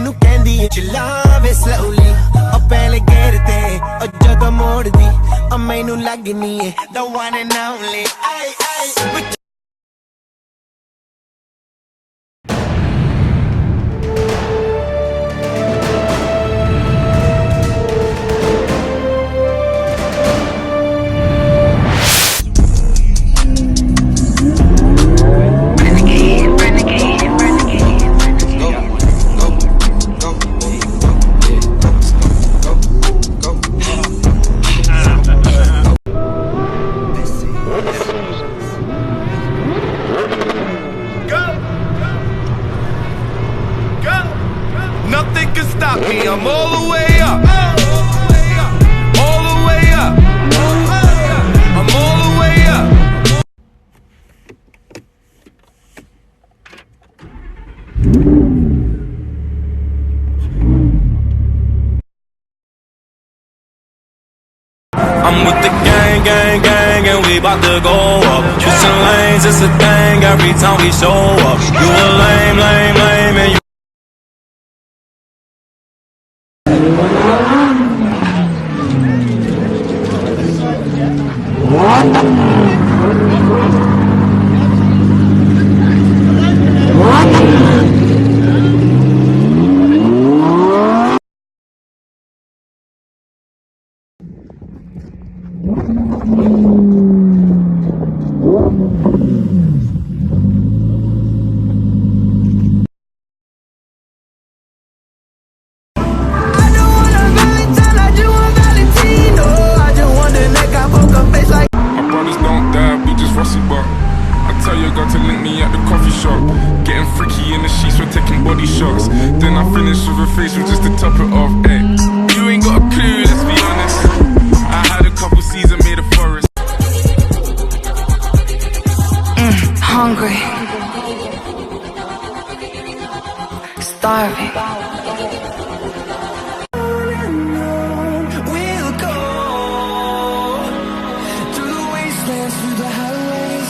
ਮੈਨੂੰ ਕਹਿੰਦੀ ਏ ਚਲਾਵੇ slowly ਉਹ ਪਹਿਲੇ ਗੇਰ ਤੇ ਉਹ ਜਦੋਂ ਮੋੜਦੀ ਉਹ ਮੈਨੂੰ ਲੱਗਨੀ ਏ the one and only Nothing can stop me, I'm all the way up. All the way up. I'm all the way up. I'm with the gang, and we bout to go up. Switching lanes, it's a thing every time we show up. You a lame, and you to link me at the coffee shop, getting freaky in the sheets, we're taking body shots. Then I finish with a facial just to top it off. Hey, you ain't got a clue, let's be honest. I had a couple seasons made a forest. Hungry, starving. We'll go through the wastelands, through the highways,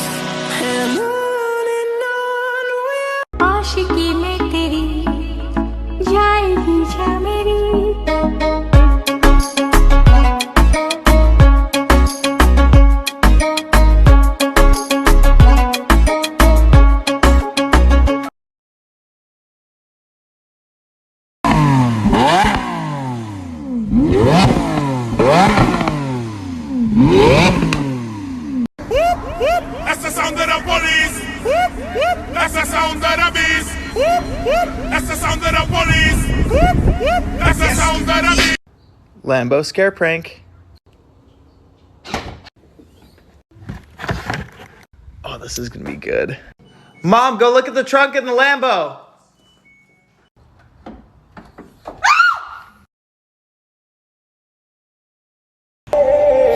and on. आशिकी में तेरी जाएगी जा मेरी That's the sound of the police. That's the sound of the beast. That's the sound of the police. That's the sound of the beast. Lambo scare prank. Oh, this is gonna be good. Mom, go look at the trunk in the Lambo.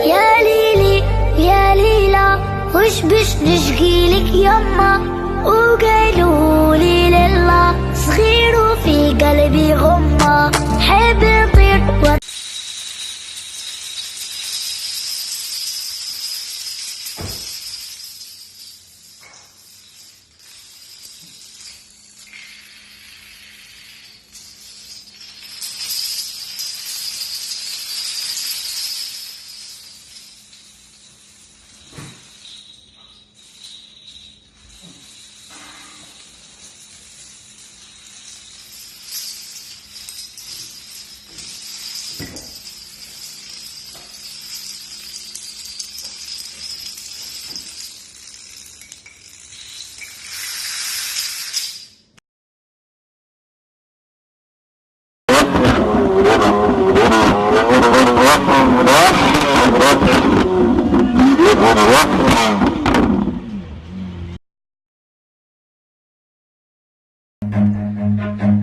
يا ليلي يا ليلى وش بش نشقيلك يما وقالوا لي لله صغير وفي قلبي غمة حب يطير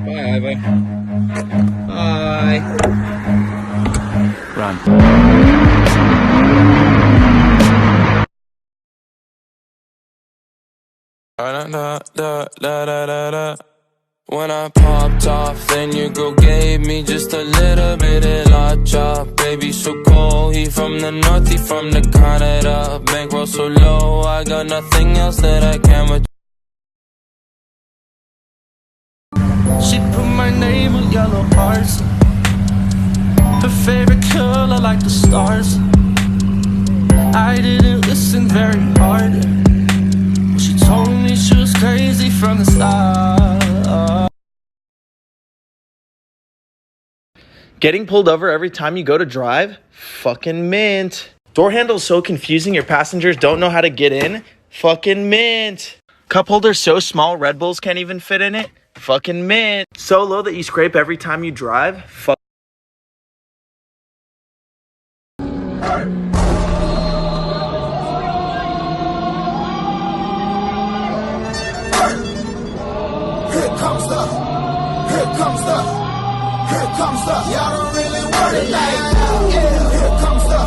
Bye, Ivy. Bye. Run. When I popped off, then your girl gave me just a little bit of la chop. Baby so cold, he from the north, he from the Canada. Bankroll so low, I got nothing else that I can with. She put my name with yellow hearts. Her favorite color like the stars. I didn't listen very hard. She told me she was crazy from the start. Getting pulled over every time you go to drive? Fucking mint. Door handle's so confusing your passengers don't know how to get in? Fucking mint. Cup holder so small Red Bulls can't even fit in it? Fucking mint. So low that you scrape every time you drive? Fuck. Here comes the, y'all don't really want it like that. Yeah, here comes the.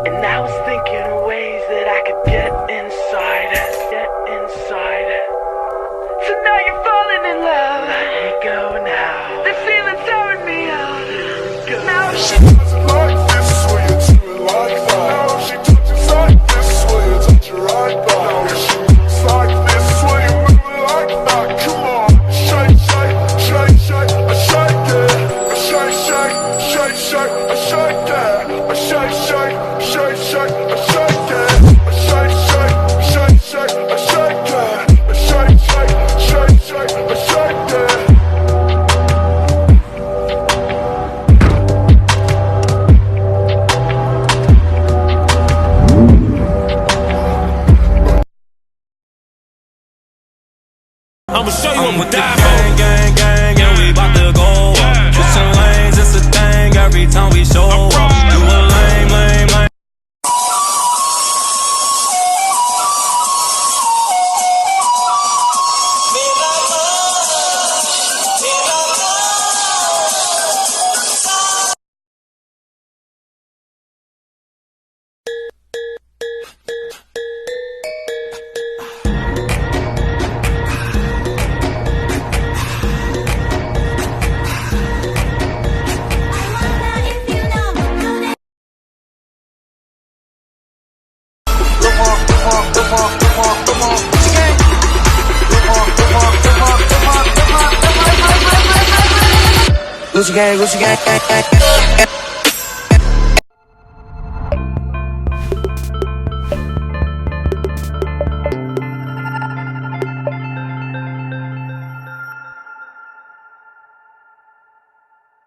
And I was thinking of ways that I could get inside. So now you're falling in love. Let me go now. The feeling's tearing me out. Now she Like this, will you do it like that? Now she touches like this, will you touch it right back? Now she moves like this, will you move it like that? Come on, shake, shake, shake, shake, I shake it. I shake, shake, shake, shake, I shake it. I shake, shake, shake, shake, I shake it. I shake, shake, shake, shake, I shake it. I shake, shake, shake, shake, I shake it. I'ma show you I'm with the gang, gang, gang, and we bout to go up. Switching lanes, it's a thing every time we show up. You a lame, lame, lame. Gucci gang, Gucci gang, gang, gang.